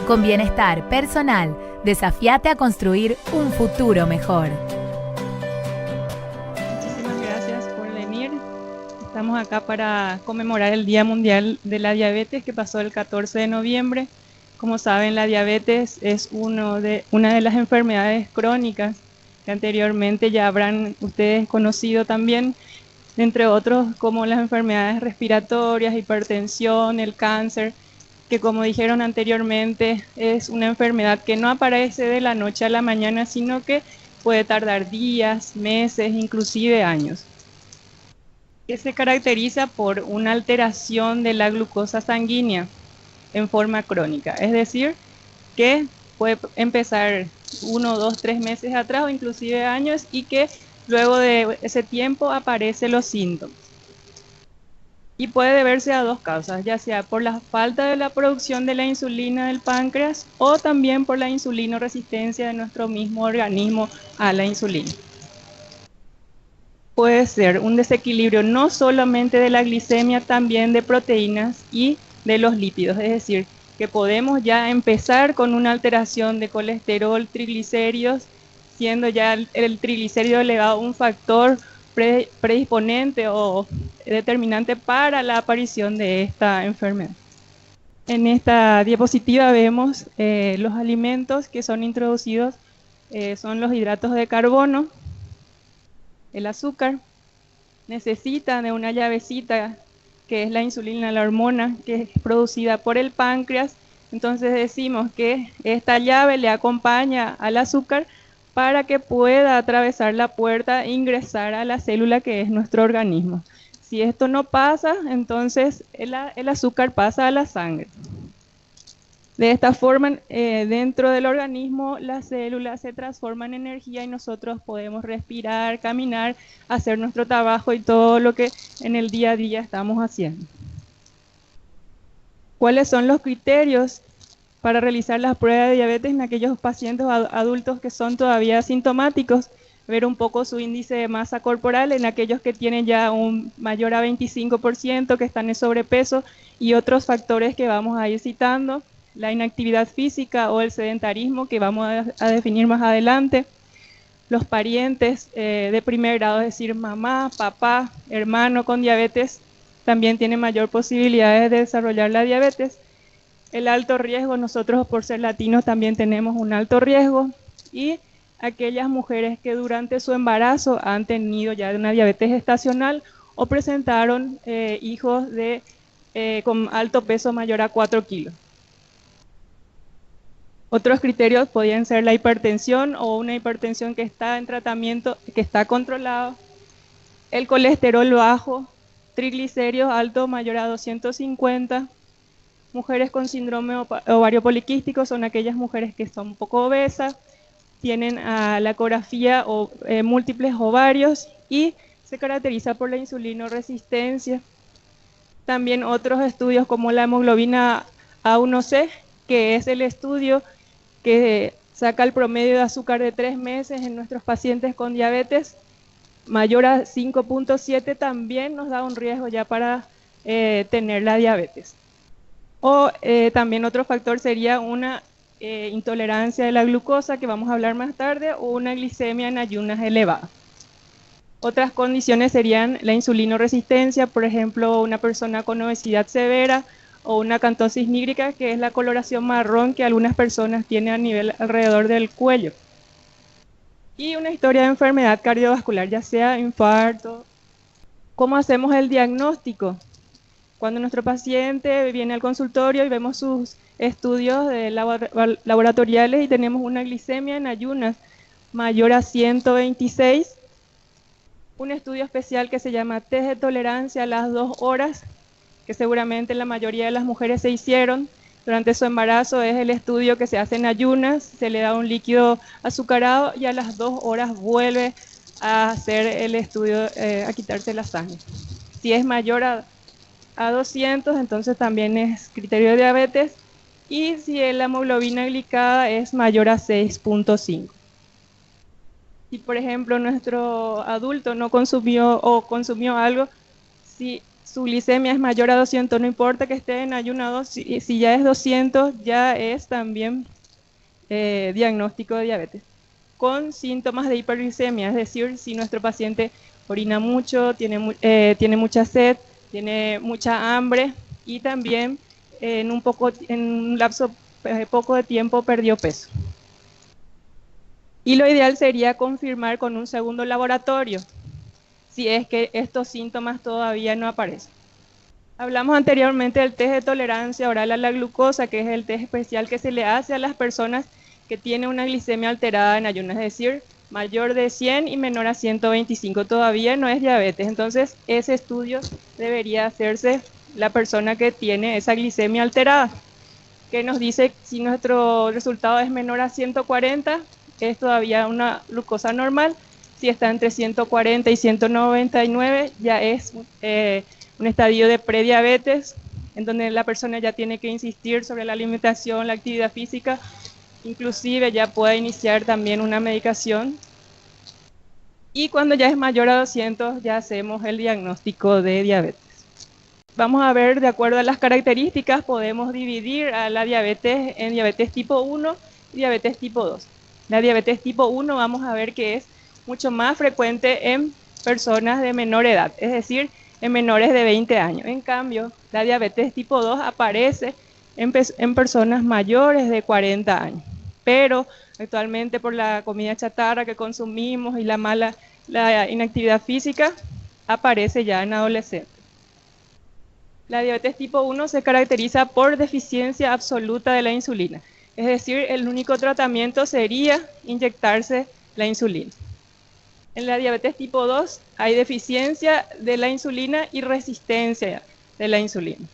Con bienestar personal, desafíate a construir un futuro mejor. Muchísimas gracias por venir. Estamos acá para conmemorar el Día Mundial de la Diabetes que pasó el 14 de noviembre. Como saben, la diabetes es una de las enfermedades crónicas que anteriormente ya habrán ustedes conocido también, entre otros como las enfermedades respiratorias, hipertensión, el cáncer, que como dijeron anteriormente es una enfermedad que no aparece de la noche a la mañana, sino que puede tardar días, meses, inclusive años, que se caracteriza por una alteración de la glucosa sanguínea en forma crónica, es decir, que puede empezar 1, 2, 3 meses atrás o inclusive años y que luego de ese tiempo aparecen los síntomas. Y puede deberse a dos causas, ya sea por la falta de la producción de la insulina del páncreas o también por la insulinoresistencia de nuestro mismo organismo a la insulina. Puede ser un desequilibrio no solamente de la glicemia, también de proteínas y de los lípidos, es decir, que podemos ya empezar con una alteración de colesterol, triglicéridos, siendo ya el triglicérido elevado un factor predisponente o determinante para la aparición de esta enfermedad. En esta diapositiva vemos los alimentos que son introducidos, son los hidratos de carbono, el azúcar, necesita de una llavecita que es la insulina, la hormona que es producida por el páncreas. Entonces decimos que esta llave le acompaña al azúcar para que pueda atravesar la puerta e ingresar a la célula que es nuestro organismo. Si esto no pasa, entonces el azúcar pasa a la sangre. De esta forma, dentro del organismo, las células se transforman en energía y nosotros podemos respirar, caminar, hacer nuestro trabajo y todo lo que en el día a día estamos haciendo. ¿Cuáles son los criterios para realizar las pruebas de diabetes en aquellos pacientes adultos que son todavía asintomáticos? Ver un poco su índice de masa corporal en aquellos que tienen ya un mayor a 25%, que están en sobrepeso, y otros factores que vamos a ir citando, la inactividad física o el sedentarismo que vamos a definir más adelante, los parientes de primer grado, es decir, mamá, papá, hermano con diabetes, también tienen mayor posibilidades de desarrollar la diabetes. El alto riesgo, nosotros por ser latinos también tenemos un alto riesgo, y aquellas mujeres que durante su embarazo han tenido ya una diabetes gestacional o presentaron hijos con alto peso mayor a 4 kilos. Otros criterios podrían ser la hipertensión o una hipertensión que está en tratamiento, que está controlado, el colesterol bajo, triglicéridos altos mayor a 250, mujeres con síndrome ovario poliquístico son aquellas mujeres que son un poco obesas, tienen la ecografía o múltiples ovarios y se caracteriza por la insulinoresistencia. También otros estudios como la hemoglobina A1C, que es el estudio que saca el promedio de azúcar de 3 meses en nuestros pacientes con diabetes, mayor a 5.7 también nos da un riesgo ya para tener la diabetes. O también otro factor sería una intolerancia de la glucosa, que vamos a hablar más tarde, o una glicemia en ayunas elevada. Otras condiciones serían la insulinoresistencia, por ejemplo, una persona con obesidad severa, o una acantosis nígrica, que es la coloración marrón que algunas personas tienen a nivel alrededor del cuello. Y una historia de enfermedad cardiovascular, ya sea infarto. ¿Cómo hacemos el diagnóstico? Cuando nuestro paciente viene al consultorio y vemos sus estudios laboratoriales y tenemos una glicemia en ayunas mayor a 126, un estudio especial que se llama test de tolerancia a las 2 horas, que seguramente la mayoría de las mujeres se hicieron durante su embarazo, es el estudio que se hace en ayunas, se le da un líquido azucarado y a las 2 horas vuelve a hacer el estudio, a quitarse la sangre. Si es mayor a 200, entonces también es criterio de diabetes, y si la hemoglobina glicada es mayor a 6.5. Si por ejemplo nuestro adulto no consumió o consumió algo, si su glicemia es mayor a 200, no importa que esté en ayuno, si ya es 200, ya es también diagnóstico de diabetes, con síntomas de hiperglicemia, es decir, si nuestro paciente orina mucho, tiene mucha sed, tiene mucha hambre y también en un lapso poco de tiempo perdió peso. Y lo ideal sería confirmar con un segundo laboratorio, si es que estos síntomas todavía no aparecen. Hablamos anteriormente del test de tolerancia oral a la glucosa, que es el test especial que se le hace a las personas que tienen una glicemia alterada en ayuno, es decir, mayor de 100 y menor a 125, todavía no es diabetes. Entonces, ese estudio debería hacerse la persona que tiene esa glicemia alterada, que nos dice si nuestro resultado es menor a 140, es todavía una glucosa normal. Si está entre 140 y 199, ya es un estadio de prediabetes, en donde la persona ya tiene que insistir sobre la alimentación, la actividad física, inclusive ya puede iniciar también una medicación. Y cuando ya es mayor a 200, ya hacemos el diagnóstico de diabetes. Vamos a ver, de acuerdo a las características, podemos dividir a la diabetes en diabetes tipo 1 y diabetes tipo 2. La diabetes tipo 1 vamos a ver que es mucho más frecuente en personas de menor edad, es decir, en menores de 20 años. En cambio, la diabetes tipo 2 aparece en personas mayores de 40 años. Pero actualmente por la comida chatarra que consumimos y la inactividad física, aparece ya en adolescentes. La diabetes tipo 1 se caracteriza por deficiencia absoluta de la insulina. Es decir, el único tratamiento sería inyectarse la insulina. En la diabetes tipo 2 hay deficiencia de la insulina y resistencia de la insulina.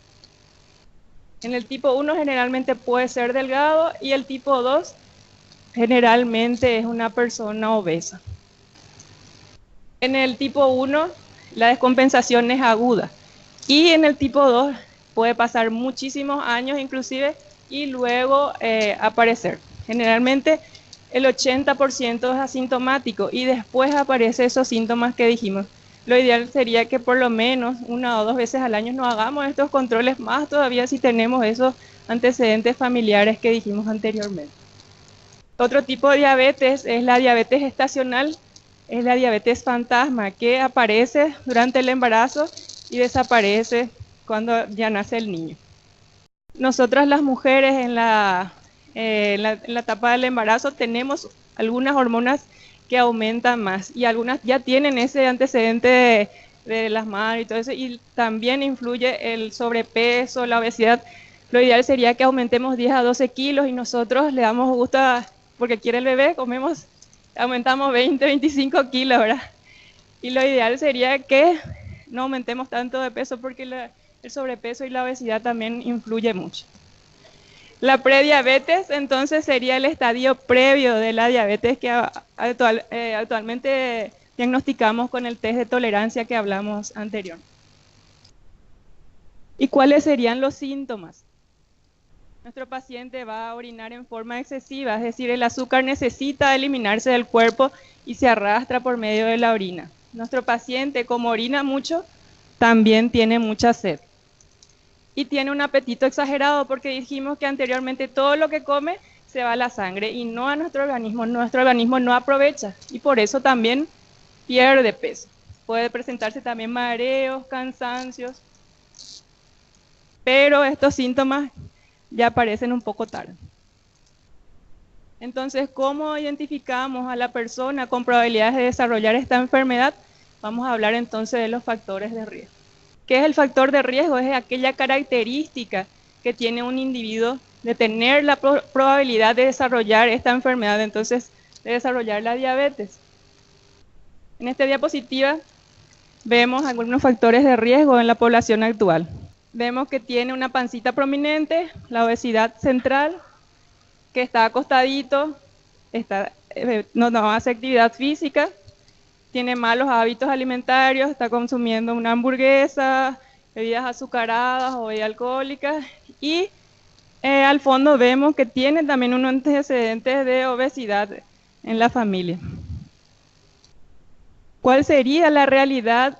En el tipo 1 generalmente puede ser delgado y el tipo 2 generalmente es una persona obesa. En el tipo 1 la descompensación es aguda y en el tipo 2 puede pasar muchísimos años inclusive y luego aparecer. Generalmente el 80% es asintomático y después aparecen esos síntomas que dijimos. Lo ideal sería que por lo menos 1 o 2 veces al año nos hagamos estos controles, más todavía si tenemos esos antecedentes familiares que dijimos anteriormente. Otro tipo de diabetes es la diabetes estacional, es la diabetes fantasma que aparece durante el embarazo y desaparece cuando ya nace el niño. Nosotras las mujeres en la etapa del embarazo tenemos algunas hormonas que aumentan más y algunas ya tienen ese antecedente de las madres y todo eso, y también influye el sobrepeso, la obesidad. Lo ideal sería que aumentemos 10 a 12 kilos y nosotros le damos gusto porque quiere el bebé, aumentamos 20, 25 kilos, ¿verdad? Y lo ideal sería que no aumentemos tanto de peso porque el sobrepeso y la obesidad también influye mucho. La prediabetes entonces sería el estadio previo de la diabetes que actualmente diagnosticamos con el test de tolerancia que hablamos anterior. ¿Y cuáles serían los síntomas? Nuestro paciente va a orinar en forma excesiva, es decir, el azúcar necesita eliminarse del cuerpo y se arrastra por medio de la orina. Nuestro paciente, como orina mucho, también tiene mucha sed. Y tiene un apetito exagerado porque dijimos que anteriormente todo lo que come se va a la sangre y no a nuestro organismo no aprovecha y por eso también pierde peso. Puede presentarse también mareos, cansancios, pero estos síntomas ya aparecen un poco tarde. Entonces, ¿cómo identificamos a la persona con probabilidades de desarrollar esta enfermedad? Vamos a hablar entonces de los factores de riesgo. ¿Qué es el factor de riesgo? Es aquella característica que tiene un individuo de tener la probabilidad de desarrollar esta enfermedad, entonces de desarrollar la diabetes. En esta diapositiva vemos algunos factores de riesgo en la población actual. Vemos que tiene una pancita prominente, la obesidad central, que está acostadito, no hace actividad física, tiene malos hábitos alimentarios, está consumiendo una hamburguesa, bebidas azucaradas o bebidas alcohólicas y al fondo vemos que tiene también unos antecedentes de obesidad en la familia. ¿Cuál sería la realidad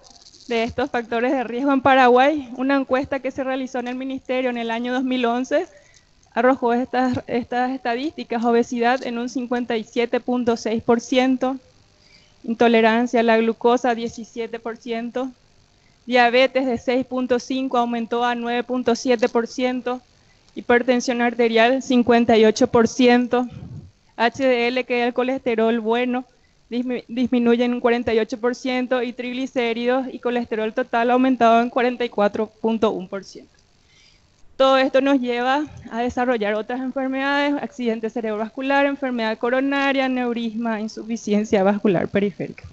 de estos factores de riesgo en Paraguay, una encuesta que se realizó en el Ministerio en el año 2011 arrojó estas estadísticas: obesidad en un 57.6%, intolerancia a la glucosa 17%, diabetes de 6.5 aumentó a 9.7%, hipertensión arterial 58%, HDL, que es el colesterol bueno, disminuye en un 48%, y triglicéridos y colesterol total aumentado en 44.1%. Todo esto nos lleva a desarrollar otras enfermedades: accidente cerebrovascular, enfermedad coronaria, aneurisma, insuficiencia vascular periférica.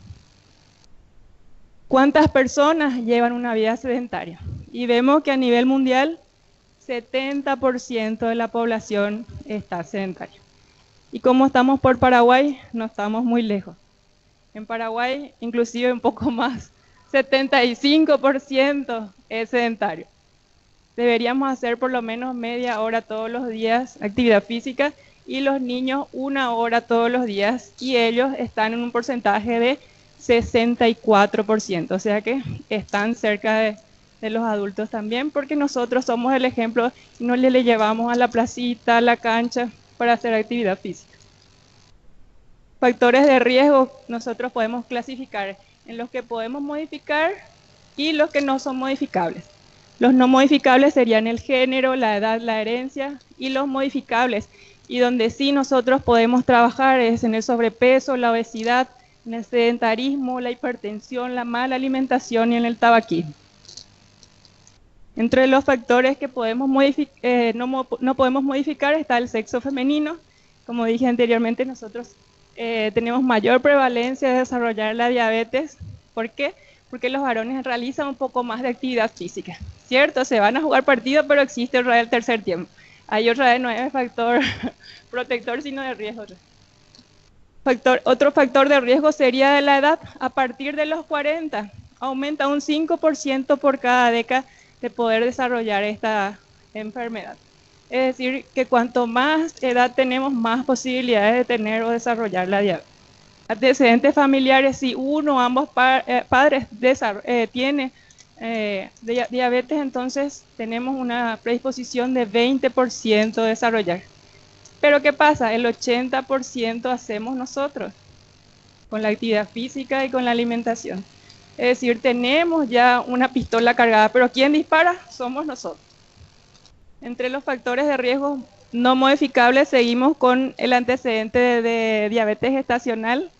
¿Cuántas personas llevan una vida sedentaria? Y vemos que a nivel mundial 70% de la población está sedentaria. Y como estamos por Paraguay, no estamos muy lejos. En Paraguay, inclusive un poco más, 75% es sedentario. Deberíamos hacer por lo menos media hora todos los días actividad física, y los niños 1 hora todos los días, y ellos están en un porcentaje de 64%, o sea que están cerca de los adultos también, porque nosotros somos el ejemplo y no le llevamos a la placita, a la cancha para hacer actividad física. Factores de riesgo nosotros podemos clasificar en los que podemos modificar y los que no son modificables. Los no modificables serían el género, la edad, la herencia, y los modificables, y donde sí nosotros podemos trabajar, es en el sobrepeso, la obesidad, en el sedentarismo, la hipertensión, la mala alimentación y en el tabaquismo. Entre los factores que podemos no podemos modificar está el sexo femenino. Como dije anteriormente, nosotros tenemos mayor prevalencia de desarrollar la diabetes. ¿Por qué? Porque los varones realizan un poco más de actividad física, ¿cierto? Se van a jugar partidos, pero existe el tercer tiempo. Ahí otra vez no es factor protector, sino de riesgo. Otro factor de riesgo sería de la edad. A partir de los 40, aumenta un 5% por cada década de poder desarrollar esta enfermedad. Es decir, que cuanto más edad tenemos, más posibilidades de tener o desarrollar la diabetes. Antecedentes familiares: si uno o ambos padres tiene diabetes, entonces tenemos una predisposición de 20% de desarrollar. Pero ¿qué pasa? El 80% hacemos nosotros, con la actividad física y con la alimentación. Es decir, tenemos ya una pistola cargada, pero ¿quién dispara? Somos nosotros. Entre los factores de riesgo no modificables seguimos con el antecedente de diabetes gestacional.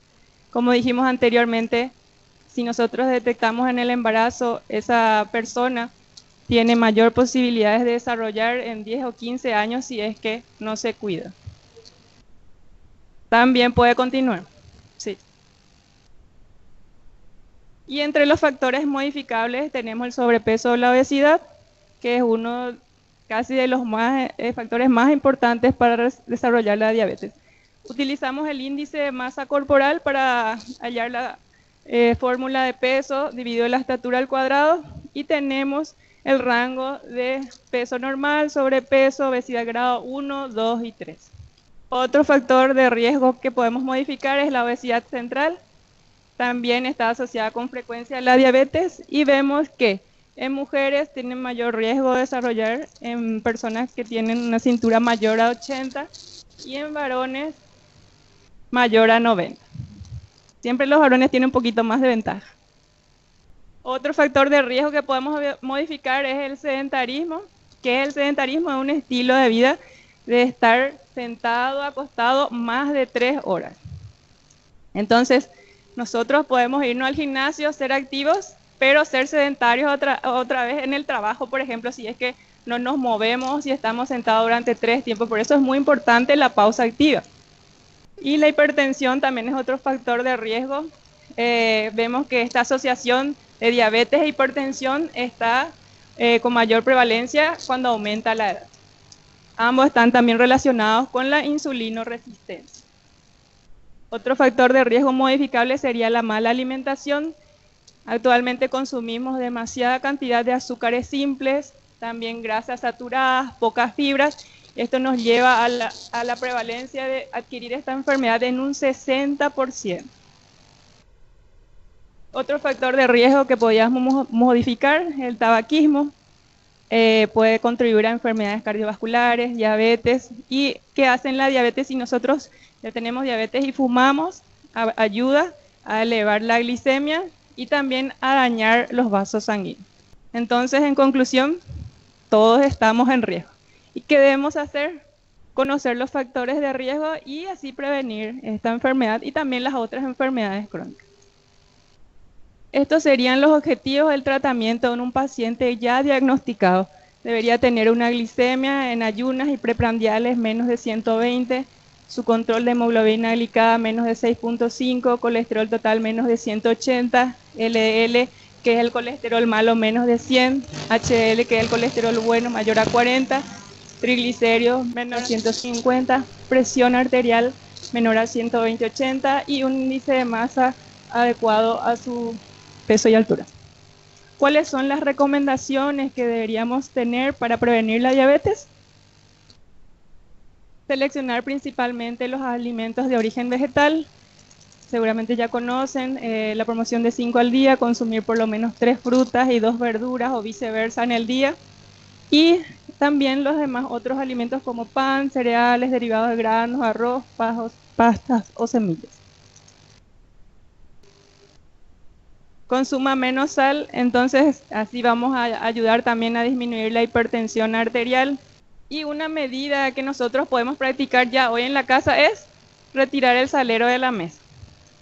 Como dijimos anteriormente, si nosotros detectamos en el embarazo, esa persona tiene mayor posibilidades de desarrollar en 10 o 15 años si es que no se cuida. También puede continuar. Sí. Y entre los factores modificables tenemos el sobrepeso o la obesidad, que es uno casi de los factores más importantes para desarrollar la diabetes. Utilizamos el índice de masa corporal para hallar la fórmula de peso dividido la estatura al cuadrado, y tenemos el rango de peso normal, sobrepeso, obesidad grado 1, 2 y 3. Otro factor de riesgo que podemos modificar es la obesidad central. También está asociada con frecuencia a la diabetes, y vemos que en mujeres tienen mayor riesgo de desarrollar en personas que tienen una cintura mayor a 80, y en varones mayor a 90. Siempre los varones tienen un poquito más de ventaja. Otro factor de riesgo que podemos modificar es el sedentarismo. ¿Qué es el sedentarismo? Es un estilo de vida de estar sentado, acostado más de 3 horas. Entonces, nosotros podemos irnos al gimnasio, ser activos, pero ser sedentarios otra vez en el trabajo, por ejemplo, si es que no nos movemos y estamos sentados durante 3 tiempos. Por eso es muy importante la pausa activa. Y la hipertensión también es otro factor de riesgo. Vemos que esta asociación de diabetes e hipertensión está con mayor prevalencia cuando aumenta la edad. Ambos están también relacionados con la insulinoresistencia. Otro factor de riesgo modificable sería la mala alimentación. Actualmente consumimos demasiada cantidad de azúcares simples, también grasas saturadas, pocas fibras. Esto nos lleva a la prevalencia de adquirir esta enfermedad en un 60%. Otro factor de riesgo que podíamos modificar, el tabaquismo, puede contribuir a enfermedades cardiovasculares, diabetes. ¿Y qué hacen la diabetes si nosotros ya tenemos diabetes y fumamos? Ayuda a elevar la glicemia y también a dañar los vasos sanguíneos. Entonces, en conclusión, todos estamos en riesgo. ¿Y qué debemos hacer? Conocer los factores de riesgo y así prevenir esta enfermedad y también las otras enfermedades crónicas. Estos serían los objetivos del tratamiento en un paciente ya diagnosticado. Debería tener una glicemia en ayunas y preprandiales menos de 120, su control de hemoglobina glicada menos de 6.5, colesterol total menos de 180, LDL, que es el colesterol malo, menos de 100, HDL, que es el colesterol bueno, mayor a 40, triglicéridos menor a 150, presión arterial menor a 120/80 y un índice de masa adecuado a su peso y altura. ¿Cuáles son las recomendaciones que deberíamos tener para prevenir la diabetes? Seleccionar principalmente los alimentos de origen vegetal. Seguramente ya conocen la promoción de 5 al día, consumir por lo menos 3 frutas y 2 verduras o viceversa en el día. Y también los demás otros alimentos como pan, cereales, derivados de granos, arroz, pastas o semillas. Consuma menos sal, entonces así vamos a ayudar también a disminuir la hipertensión arterial. Y una medida que nosotros podemos practicar ya hoy en la casa es retirar el salero de la mesa.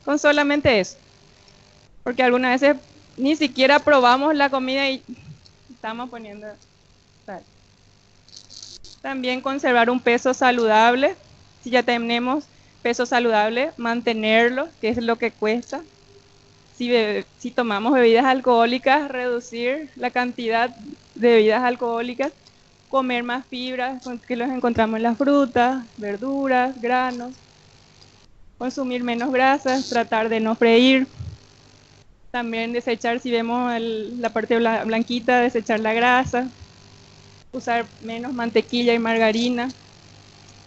Con solamente eso. Porque algunas veces ni siquiera probamos la comida y estamos poniendo sal. También conservar un peso saludable. Si ya tenemos peso saludable, mantenerlo, que es lo que cuesta. Si tomamos bebidas alcohólicas, reducir la cantidad de bebidas alcohólicas, comer más fibras, que los encontramos en las frutas, verduras, granos, consumir menos grasas, tratar de no freír, también desechar, si vemos la parte blanquita, desechar la grasa, usar menos mantequilla y margarina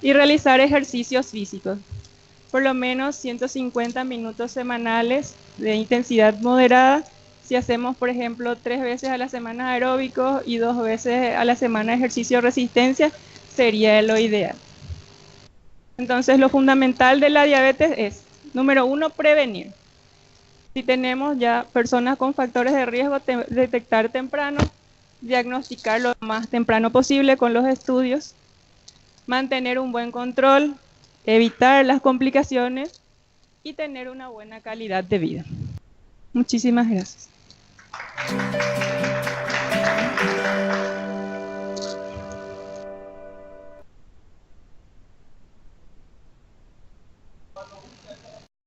y realizar ejercicios físicos. Por lo menos 150 minutos semanales de intensidad moderada. Si hacemos, por ejemplo, 3 veces a la semana aeróbicos y 2 veces a la semana ejercicio de resistencia, sería lo ideal. Entonces, lo fundamental de la diabetes es, número 1, prevenir. Si tenemos ya personas con factores de riesgo, detectar temprano, diagnosticar lo más temprano posible con los estudios, mantener un buen control, evitar las complicaciones y tener una buena calidad de vida. Muchísimas gracias.